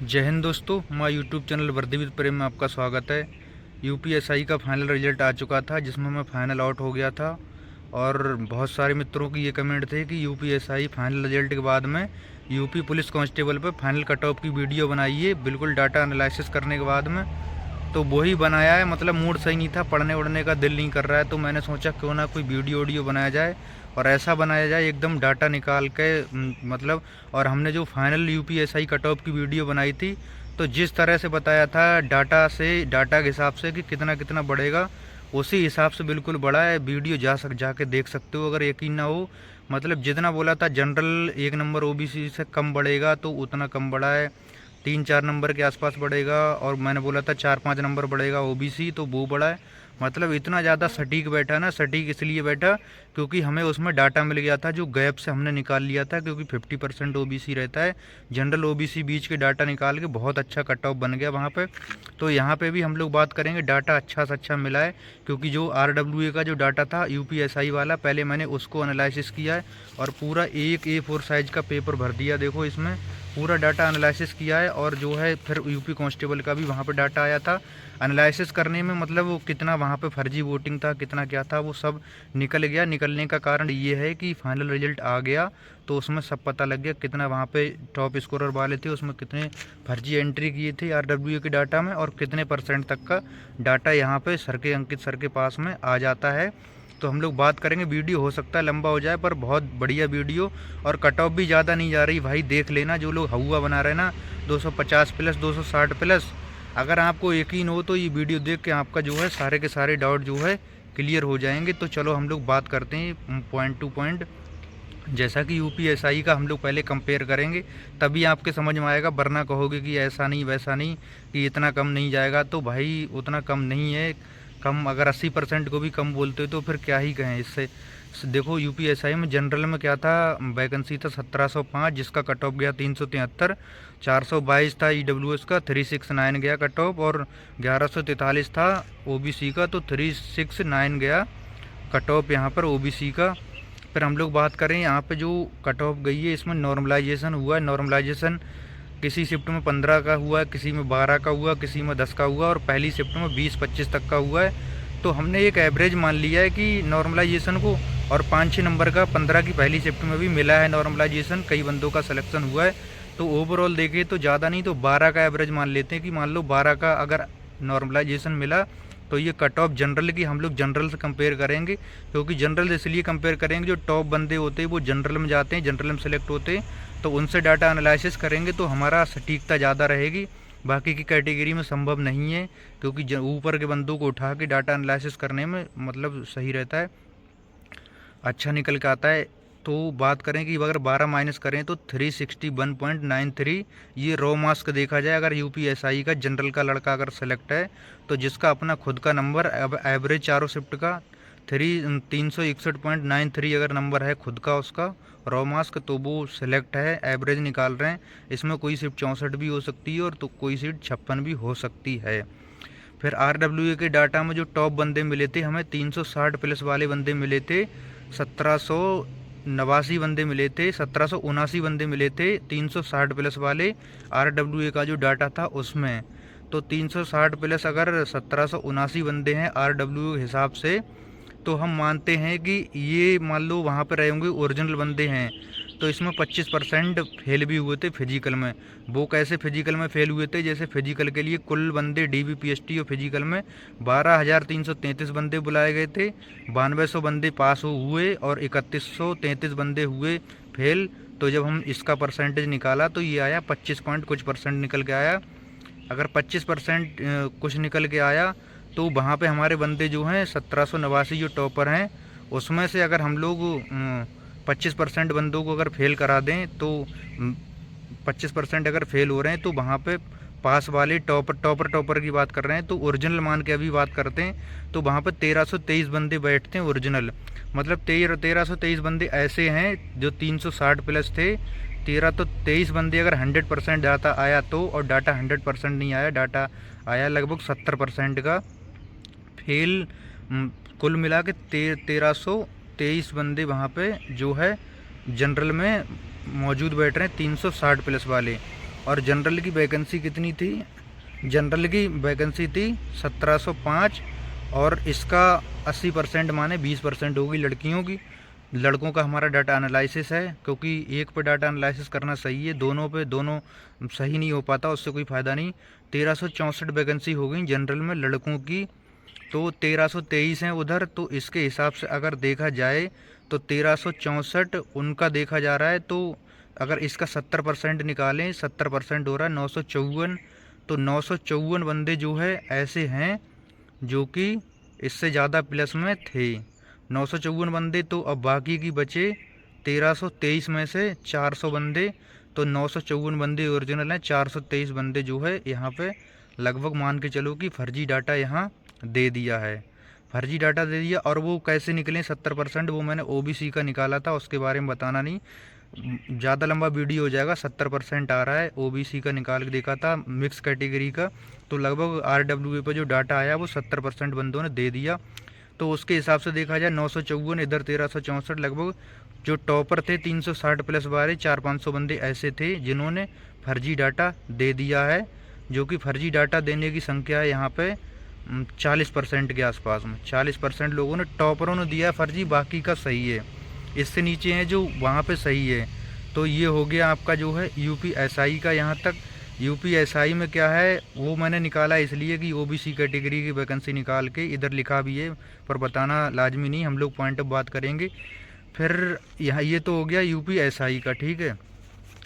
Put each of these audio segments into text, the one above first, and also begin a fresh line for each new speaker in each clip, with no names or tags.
जय हिंद दोस्तों, हमारा यूट्यूब चैनल वर्दी विद प्रेम में आपका स्वागत है। यूपीएसआई का फाइनल रिजल्ट आ चुका था जिसमें मैं फाइनल आउट हो गया था। और बहुत सारे मित्रों की ये कमेंट थे कि यूपीएसआई फाइनल रिजल्ट के बाद में यूपी पुलिस कांस्टेबल पर फाइनल कट ऑफ की वीडियो बनाइए बिल्कुल डाटा एनालिसिस करने के बाद में। तो वही बनाया है, मतलब मूड सही नहीं था, पढ़ने उड़ने का दिल नहीं कर रहा है, तो मैंने सोचा क्यों ना कोई वीडियो बनाया जाए और ऐसा बनाया जाए एकदम डाटा निकाल के मतलब। और हमने जो फाइनल यूपीएसआई कट ऑफ की वीडियो बनाई थी, तो जिस तरह से बताया था डाटा के हिसाब से कि कितना कितना बढ़ेगा, उसी हिसाब से बिल्कुल बढ़ा है। वीडियो जाके देख सकते हो अगर यकीन ना हो। मतलब जितना बोला था जनरल 1 नंबर ओबीसी से कम बढ़ेगा तो उतना कम बढ़ा है, 3-4 नंबर के आसपास बढ़ेगा। और मैंने बोला था 4-5 नंबर बढ़ेगा ओबीसी, तो वो बढ़ा है। मतलब इतना ज़्यादा सटीक बैठा ना, सटीक इसलिए बैठा क्योंकि हमें उसमें डाटा मिल गया था जो गैप से हमने निकाल लिया था, क्योंकि 50% ओबीसी रहता है, जनरल ओबीसी बीच के डाटा निकाल के बहुत अच्छा कट ऑफ बन गया वहाँ पे। तो यहाँ पे भी हम लोग बात करेंगे, डाटा अच्छा से अच्छा मिला है, क्योंकि जो आरडब्ल्यूए का जो डाटा था यूपीएसआई वाला, पहले मैंने उसको एनालिसिस किया है और पूरा एक A4 साइज़ का पेपर भर दिया। देखो इसमें पूरा डाटा एनालिसिस किया है। और जो है फिर यूपी कांस्टेबल का भी वहाँ पे डाटा आया था एनालिसिस करने में, मतलब वो कितना वहाँ पे फर्जी वोटिंग था, कितना क्या था, वो सब निकल गया। निकलने का कारण ये है कि फाइनल रिजल्ट आ गया तो उसमें सब पता लग गया कितना वहाँ पे टॉप स्कोरर वाले थे, उसमें कितने फर्जी एंट्री किए थे आरडब्ल्यूए के डाटा में, और कितने % तक का डाटा यहाँ पे अंकित सर के पास में आ जाता है। तो हम लोग बात करेंगे, वीडियो हो सकता है लंबा हो जाए पर बहुत बढ़िया वीडियो, और कट ऑफ भी ज़्यादा नहीं जा रही भाई। देख लेना जो लोग हवा बना रहे हैं ना, 250 प्लस 260 प्लस, अगर आपको यकीन हो तो ये वीडियो देख के आपका जो है सारे के सारे डाउट जो है क्लियर हो जाएंगे। तो चलो हम लोग बात करते हैं पॉइंट टू पॉइंट। जैसा कि यूपीएसआई का हम लोग पहले कंपेयर करेंगे, तभी आपके समझ में आएगा, वरना कहोगे कि ऐसा नहीं वैसा नहीं, कि इतना कम नहीं जाएगा। तो भाई उतना कम नहीं है, कम अगर 80% को भी कम बोलते हो तो फिर क्या ही कहें इससे। देखो यूपीएसआई में जनरल में क्या था, वैकेंसी था 1705 जिसका कट ऑफ गया 373, 422 था ईडब्ल्यूएस का, 369 गया कट ऑफ, और 1143 था ओबीसी का, तो 369 गया कट ऑफ यहाँ पर ओबीसी का। फिर हम लोग बात करें यहाँ पे जो कट ऑफ गई है, इसमें नॉर्मलाइजेशन हुआ है। नॉर्मलाइजेशन किसी शिफ्ट में 15 का हुआ है, किसी में 12 का हुआ, किसी में 10 का हुआ, और पहली शिफ्ट में 20-25 तक का हुआ है। तो हमने एक एवरेज मान लिया है कि नॉर्मलाइजेशन को, और 5-6 नंबर का 15 की पहली शिफ्ट में भी मिला है नॉर्मलाइजेशन, कई बंदों का सिलेक्शन हुआ है। तो ओवरऑल देखें तो ज़्यादा नहीं तो 12 का एवरेज मान लेते हैं कि मान लो 12 का अगर नॉर्मलाइजेशन मिला, तो ये कट ऑफ जनरल की हम लोग जनरल से कंपेयर करेंगे, क्योंकि जनरल इसलिए कंपेयर करेंगे जो टॉप बंदे होते हैं वो जनरल में जाते हैं, जनरल में सेलेक्ट होते हैं, तो उनसे डाटा एनालिसिस करेंगे तो हमारा सटीकता ज़्यादा रहेगी। बाकी की कैटेगरी में संभव नहीं है, क्योंकि ऊपर के बंदों को उठा के डाटा एनालिसिस करने में मतलब सही रहता है, अच्छा निकल के आता है। तो बात करें कि अगर 12 माइनस करें तो 361.93, ये रो मार्क्स देखा जाए अगर यूपीएसआई का जनरल का लड़का अगर सेलेक्ट है, तो जिसका अपना खुद का नंबर एवरेज चारों शिफ्ट का 361.93 अगर नंबर है खुद का उसका रो मार्क्स, तो वो सिलेक्ट है, एवरेज निकाल रहे हैं। इसमें कोई सीट 64 भी हो सकती है और तो कोई सीट 56 भी हो सकती है। फिर आरडब्ल्यूए के डाटा में जो टॉप बंदे मिले थे हमें 360 प्लस वाले बंदे मिले थे, 1789 बंदे मिले थे, 1779 बंदे मिले थे 360 प्लस वाले आरडब्ल्यूए का जो डाटा था उसमें। तो 360 प्लस अगर 1779 बंदे हैं आरडब्ल्यू हिसाब से, तो हम मानते हैं कि ये मान लो वहाँ पर रहे होंगे ओरिजिनल बंदे हैं। तो इसमें 25% फेल भी हुए थे फिजिकल में। वो कैसे फिजिकल में फेल हुए थे, जैसे फिजिकल के लिए कुल बंदे डीबीपीएसटी और फिजिकल में 12,333 बंदे बुलाए गए थे, 9200 बंदे पास हुए और 3133 बंदे हुए फेल। तो जब हम इसका परसेंटेज निकाला तो ये आया 25 पॉइंट कुछ % निकल के आया। अगर 25% कुछ निकल के आया तो वहाँ पे हमारे बंदे जो हैं 1789 जो टॉपर हैं, उसमें से अगर हम लोग 25% बंदों को अगर फेल करा दें, तो 25% अगर फेल हो रहे हैं तो वहाँ पे पास वाले टॉपर की बात कर रहे हैं, तो ओरिजिनल मान के अभी बात करते हैं, तो वहाँ पे 1323 बंदे बैठते हैं ओरिजिनल। मतलब 1323 बंदे ऐसे हैं जो 360 प्लस थे। 23 बंदे अगर 100% डाटा आया तो, और डाटा 100% नहीं आया, डाटा आया लगभग 70% का फेल। कुल मिला के 1323 बंदे वहाँ पे जो है जनरल में मौजूद बैठ रहे हैं 360 प्लस वाले। और जनरल की वैकेंसी कितनी थी, जनरल की वैकेंसी थी 1705 और इसका 80% माने 20% होगी लड़कियों की। लड़कों का हमारा डाटा एनालिसिस है, क्योंकि एक पे डाटा एनालिसिस करना सही है, दोनों पे दोनों सही नहीं हो पाता, उससे कोई फ़ायदा नहीं। 1364 वैकेंसी हो गई जनरल में लड़कों की, तो 1323 हैं उधर। तो इसके हिसाब से अगर देखा जाए तो 1364 उनका देखा जा रहा है। तो अगर इसका 70% निकालें, 70% हो रहा है 954। तो 954 बंदे जो है ऐसे हैं जो कि इससे ज़्यादा प्लस में थे, 954 बंदे। तो अब बाकी की बचे 1323 में से 400 बंदे। तो 954 बंदे ओरिजिनल हैं, 423 बंदे जो है यहाँ पे लगभग मान के चलो कि फर्जी डाटा यहाँ दे दिया है, फर्जी डाटा दे दिया। और वो कैसे निकले 70%, वो मैंने ओबीसी का निकाला था, उसके बारे में बताना नहीं, ज़्यादा लंबा वीडियो हो जाएगा। 70% आ रहा है, ओबीसी का निकाल के देखा था, मिक्स कैटेगरी का। तो लगभग आरडब्ल्यूए पर जो डाटा आया वो 70% बंदों ने दे दिया। तो उसके हिसाब से देखा जाए 954 इधर 1364, लगभग जो टॉपर थे 360 प्लस वाले 400-500 बंदे ऐसे थे जिन्होंने फर्जी डाटा दे दिया है, जो कि फर्जी डाटा देने की संख्या है यहाँ पे 40% के आसपास में। 40% लोगों ने, टॉपरों ने दिया है फर्जी, बाकी का सही है। इससे नीचे हैं जो वहाँ पे सही है। तो ये हो गया आपका जो है यूपीएसआई का। यहाँ तक यूपीएसआई में क्या है वो मैंने निकाला इसलिए कि ओबीसी कैटेगरी की वैकेंसी निकाल के इधर लिखा भी है, पर बताना लाजमी नहीं, हम लोग पॉइंट ऑफ बात करेंगे। फिर यहाँ ये तो हो गया यूपीएसआई का, ठीक है।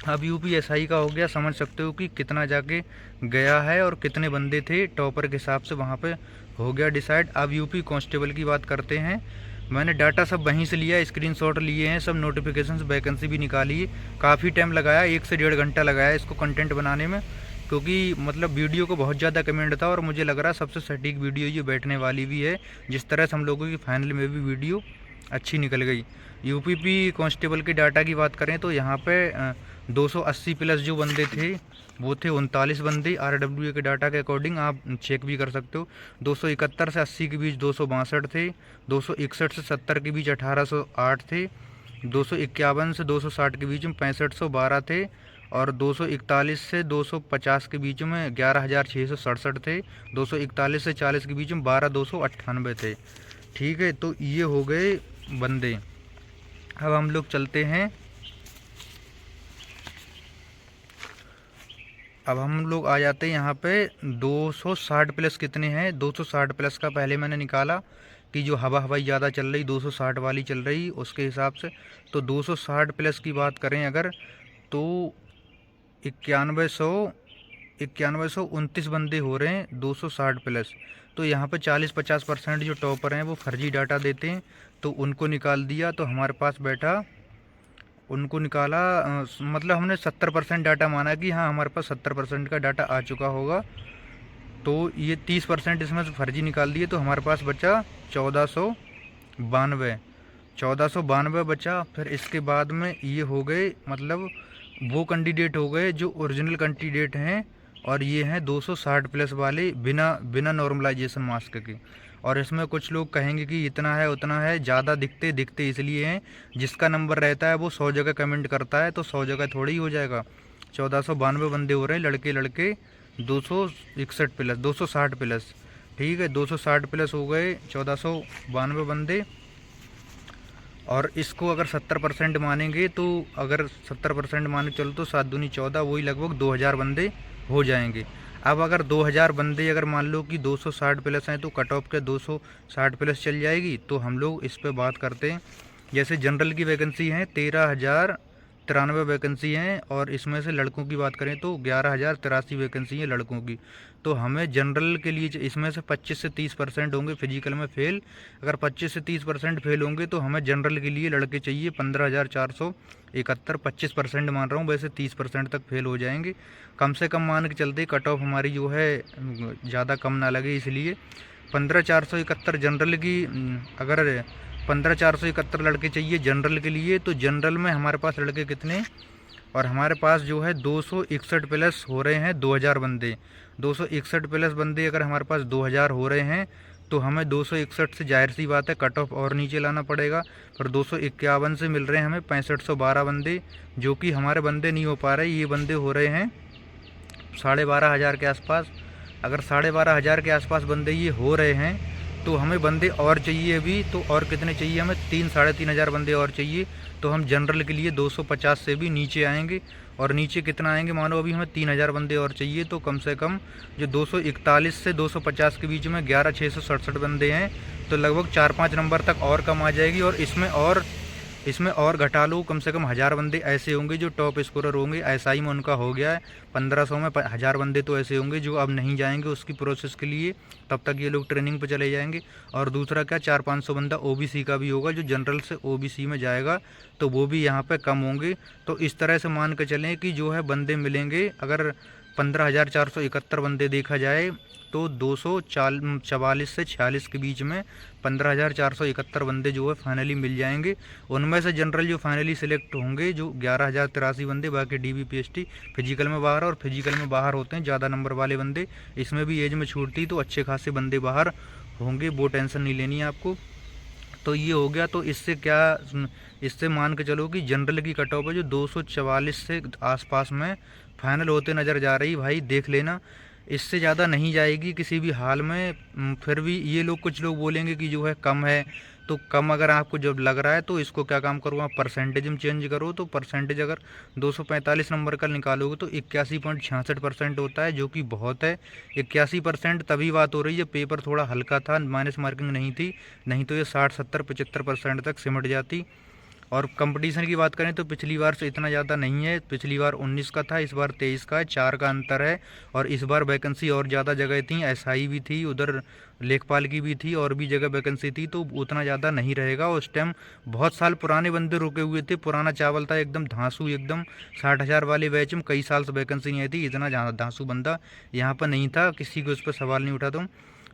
अब यूपीएसआई का हो गया, समझ सकते हो कि कितना जाके गया है और कितने बंदे थे टॉपर के हिसाब से, वहाँ पे हो गया डिसाइड। अब यूपी कांस्टेबल की बात करते हैं। मैंने डाटा सब वहीं से लिया, स्क्रीनशॉट लिए हैं, सब नोटिफिकेशन वैकेंसी भी निकाली है। काफ़ी टाइम लगाया, 1 से 1.5 घंटा लगाया इसको कंटेंट बनाने में, क्योंकि मतलब वीडियो को बहुत ज़्यादा कमेंट था और मुझे लग रहा सबसे सटीक वीडियो ये बैठने वाली भी है। जिस तरह से हम लोगों की फाइनल में भी वीडियो अच्छी निकल गई। यूपी कांस्टेबल के डाटा की बात करें तो यहाँ पे 280 प्लस जो बंदे थे वो थे 39 बंदे आरडब्ल्यूए के डाटा के अकॉर्डिंग, आप चेक भी कर सकते हो। 271 से 80 के बीच 262 थे, 261 से 70 के बीच 1808 थे, 251 से 260 के बीच में 6512 थे, और 241 से 250 के बीच में 11667 थे, 241 से 40 के बीच में 12298 थे, ठीक है। तो ये हो गए बंदे। अब हम लोग चलते हैं, अब हम लोग आ जाते हैं यहाँ पे 260 प्लस कितने हैं। 260 प्लस का पहले मैंने निकाला कि जो हवाई ज़्यादा चल रही 260 वाली चल रही उसके हिसाब से। तो 260 प्लस की बात करें अगर, तो 9129 बंदे हो रहे हैं 260 प्लस। तो यहाँ पे 40-50% जो टॉपर हैं वो फर्जी डाटा देते हैं, तो उनको निकाल दिया। तो हमारे पास बैठा, उनको निकाला, मतलब हमने 70% डाटा माना कि हाँ हमारे पास 70% का डाटा आ चुका होगा। तो ये 30% इसमें से फर्जी निकाल दिए, तो हमारे पास बचा 1492 बचा। फिर इसके बाद में ये हो गए, मतलब वो कैंडिडेट हो गए जो ओरिजिनल कैंडिडेट हैं, और ये हैं 260 प्लस वाले बिना नॉर्मलाइजेशन मास्क के। और इसमें कुछ लोग कहेंगे कि इतना है उतना है, ज़्यादा दिखते इसलिए हैं, जिसका नंबर रहता है वो 100 जगह कमेंट करता है, तो 100 जगह थोड़ी हो जाएगा। 1492 बंदे हो रहे हैं लड़के 261 प्लस 260 प्लस, ठीक है। 260 प्लस हो गए 1492 बंदे। और इसको अगर 70% मानेंगे, तो अगर 70% माने चलो तो 7 दूनी 14, वही लगभग 2000 बंदे हो जाएंगे। अब अगर 2000 बंदे अगर मान लो कि 260 प्लस हैं, तो कट ऑफ के 260 प्लस चल जाएगी। तो हम लोग इस पर बात करते हैं। जैसे जनरल की वैकेंसी हैं 13,093 वैकेंसी हैं, और इसमें से लड़कों की बात करें तो 11,083 वैकेंसी है लड़कों की। तो हमें जनरल के लिए इसमें से 25 से 30% होंगे फिजिकल में फेल। अगर 25 से 30% फेल होंगे तो हमें जनरल के लिए लड़के चाहिए 15,471। 25% मान रहा हूँ, वैसे 30% तक फेल हो जाएंगे। कम से कम मान के चलते कट ऑफ हमारी जो है ज़्यादा कम ना लगे, इसलिए 15,471 जनरल की। अगर 15,471 लड़के चाहिए जनरल के लिए, तो जनरल में हमारे पास लड़के कितने, और हमारे पास जो है 261 प्लस हो रहे हैं 2000 बंदे। 261 प्लस बंदे अगर हमारे पास 2000 हो रहे हैं, तो हमें 261 से जाहिर सी बात है कट ऑफ और नीचे लाना पड़ेगा। पर 251 से मिल रहे हैं हमें 6512 बंदे, जो कि हमारे बंदे नहीं हो पा रहे, ये बंदे हो रहे हैं 12,500 के आसपास। अगर 12,500 के आसपास बंदे ये हो रहे हैं तो हमें बंदे और चाहिए अभी। तो और कितने चाहिए हमें? 3-3,500 बंदे और चाहिए। तो हम जनरल के लिए 250 से भी नीचे आएंगे। और नीचे कितना आएंगे? मानो अभी हमें 3,000 बंदे और चाहिए, तो कम से कम जो 241 से 250 के बीच में 11,667 बंदे हैं, तो लगभग 4-5 नंबर तक और कम आ जाएगी। और इसमें और घटा लो, कम से कम 1000 बंदे ऐसे होंगे जो टॉप स्कोरर होंगे। एसआई में उनका हो गया है 1500 में, 1000 बंदे तो ऐसे होंगे जो अब नहीं जाएंगे उसकी प्रोसेस के लिए, तब तक ये लोग ट्रेनिंग पे चले जाएंगे। और दूसरा क्या, 400-500 बंदा ओबीसी का भी होगा जो जनरल से ओबीसी में जाएगा, तो वो भी यहाँ पे कम होंगे। तो इस तरह से मान के चलें कि जो है बंदे मिलेंगे, अगर 15,471 बंदे देखा जाए तो 244 से 46 के बीच में 15,471 बंदे जो है फाइनली मिल जाएंगे। उनमें से जनरल जो फाइनली सिलेक्ट होंगे जो 11,083 बंदे, बाकी डीबी पीएचटी फिजिकल में बाहर, और फिजिकल में बाहर होते हैं ज़्यादा नंबर वाले बंदे। इसमें भी एज में छूटती तो अच्छे खासे बंदे बाहर होंगे, वो टेंशन नहीं लेनी है आपको। तो ये हो गया। तो इससे मान के चलो कि जनरल की कट ऑफ है जो 244 से आसपास में फाइनल होते नज़र जा रही। भाई देख लेना, इससे ज़्यादा नहीं जाएगी किसी भी हाल में। फिर भी ये लोग, कुछ लोग बोलेंगे कि जो है कम है, तो कम अगर आपको जब लग रहा है तो इसको क्या काम करो, आप परसेंटेज में चेंज करो। तो परसेंटेज अगर 245 नंबर का निकालोगे तो 81.66% होता है, जो कि बहुत है। 81% तभी बात हो रही है पेपर थोड़ा हल्का था, माइनस मार्किंग नहीं थी, नहीं तो ये 60, 70, 75% तक सिमट जाती। और कंपटीशन की बात करें तो पिछली बार से इतना ज़्यादा नहीं है। पिछली बार 19 का था, इस बार 23 का है, 4 का अंतर है। और इस बार वैकेंसी और ज़्यादा जगह थी, एसआई भी थी, उधर लेखपाल की भी थी, और भी जगह वैकेंसी थी, तो उतना ज़्यादा नहीं रहेगा। उस टाइम बहुत साल पुराने बंदे रुके हुए थे, पुराना चावल था एकदम धांसू, एकदम 60,000 वाले बैच में कई साल से वैकेंसी नहीं आई थी। इतना धांसू बंदा यहाँ पर नहीं था, किसी को उस पर सवाल नहीं उठा। तुम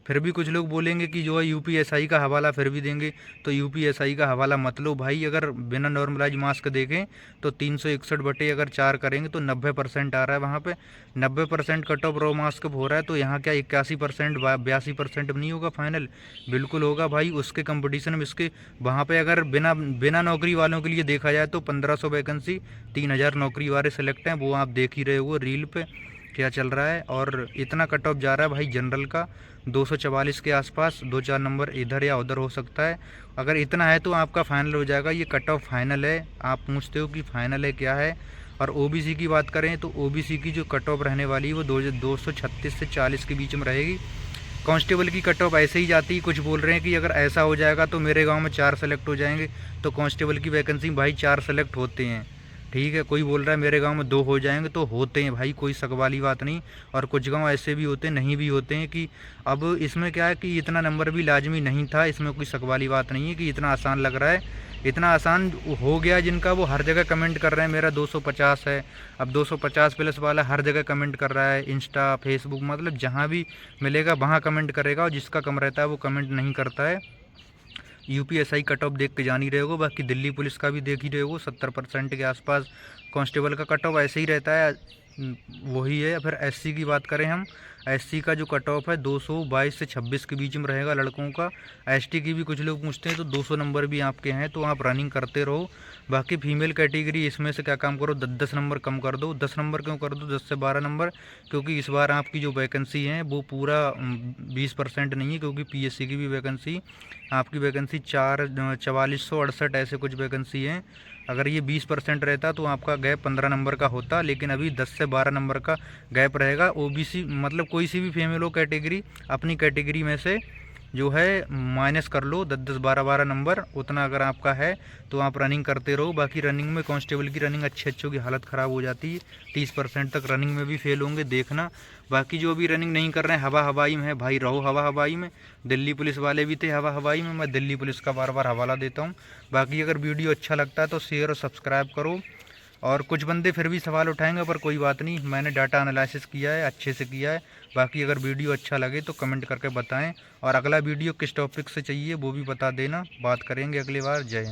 फिर भी कुछ लोग बोलेंगे कि जो है यूपीएसआई का हवाला फिर भी देंगे, तो यूपीएसआई का हवाला मत लो भाई। अगर बिना नॉर्मलाइज मार्क्स देखें तो 361 बटे अगर 4 करेंगे तो 90% आ रहा है वहाँ पे। 90% कट ऑफ रो मार्क्स हो रहा है, तो यहाँ क्या 81%, 82% नहीं होगा फाइनल? बिल्कुल होगा भाई। उसके कंपटीशन में इसके वहाँ पे अगर बिना नौकरी वालों के लिए देखा जाए तो 1500 वैकेंसी, 3000 नौकरी वाले सेलेक्ट हैं, वो आप देख ही रहे हो रील पे क्या चल रहा है। और इतना कट ऑफ जा रहा है भाई जनरल का 244 के आसपास, 2-4 नंबर इधर या उधर हो सकता है। अगर इतना है तो आपका फाइनल हो जाएगा। ये कट ऑफ फाइनल है। आप पूछते हो कि फाइनल है क्या है। और ओबीसी की बात करें तो ओबीसी की जो कट ऑफ रहने वाली है वो 236 से 40 के बीच में रहेगी। कांस्टेबल की कट ऑफ ऐसे ही जाती है। कुछ बोल रहे हैं कि अगर ऐसा हो जाएगा तो मेरे गाँव में 4 सेलेक्ट हो जाएंगे, तो कांस्टेबल की वैकेंसी भाई 4 सेलेक्ट होते हैं, ठीक है। कोई बोल रहा है मेरे गांव में 2 हो जाएंगे, तो होते हैं भाई, कोई शक वाली बात नहीं। और कुछ गांव ऐसे भी होते हैं, नहीं भी होते हैं। कि अब इसमें क्या है कि इतना नंबर भी लाजमी नहीं था, इसमें कोई शक वाली बात नहीं है कि इतना आसान लग रहा है। इतना आसान हो गया जिनका, वो हर जगह कमेंट कर रहे हैं मेरा 250 है। अब 250 प्लस वाला हर जगह कमेंट कर रहा है, इंस्टा, फेसबुक, मतलब जहाँ भी मिलेगा वहाँ कमेंट करेगा। और जिसका कम रहता है वो कमेंट नहीं करता है। यूपीएसआई कट ऑफ देख के जान ही रहे हो। बाकी दिल्ली पुलिस का भी देख ही रहे हो, 70% के आसपास कांस्टेबल का कट ऑफ ऐसे ही रहता है, वही है। फिर एससी की बात करें हम, एससी का जो कट ऑफ है 222 से 26 के बीच में रहेगा लड़कों का। एसटी की भी कुछ लोग पूछते हैं, तो 200 नंबर भी आपके हैं, तो आप रनिंग करते रहो। बाकी फीमेल कैटेगरी इसमें से क्या काम करो, 10-10 नंबर कम कर दो। 10 नंबर क्यों कर दो, 10 से 12 नंबर, क्योंकि इस बार आपकी जो वैकेंसी है वो पूरा 20% नहीं है, क्योंकि पीएससी की भी वैकेंसी, आपकी वैकेंसी 4468 ऐसे कुछ वैकेंसी हैं। अगर ये 20% रहता तो आपका गैप 15 नंबर का होता, लेकिन अभी 10 से 12 नंबर का गैप रहेगा। ओबीसी मतलब कोई सी भी फीमेल हो कैटेगरी, अपनी कैटेगरी में से जो है माइनस कर लो 10-10, 12-12 नंबर, उतना अगर आपका है तो आप रनिंग करते रहो। बाकी रनिंग में कांस्टेबल की रनिंग अच्छे की हालत ख़राब हो जाती है, 30% तक रनिंग में भी फेल होंगे, देखना। बाकी जो भी रनिंग नहीं कर रहे हैं, हवा हवाई में है भाई, रहो हवा हवाई में। दिल्ली पुलिस वाले भी थे हवा हवाई में, मैं दिल्ली पुलिस का बार बार हवाला देता हूँ। बाकी अगर वीडियो अच्छा लगता है तो शेयर और सब्सक्राइब करो। और कुछ बंदे फिर भी सवाल उठाएंगे, पर कोई बात नहीं, मैंने डाटा एनालिसिस किया है, अच्छे से किया है। बाकी अगर वीडियो अच्छा लगे तो कमेंट करके बताएं, और अगला वीडियो किस टॉपिक से चाहिए वो भी बता देना, बात करेंगे अगली बार। जय हिंद।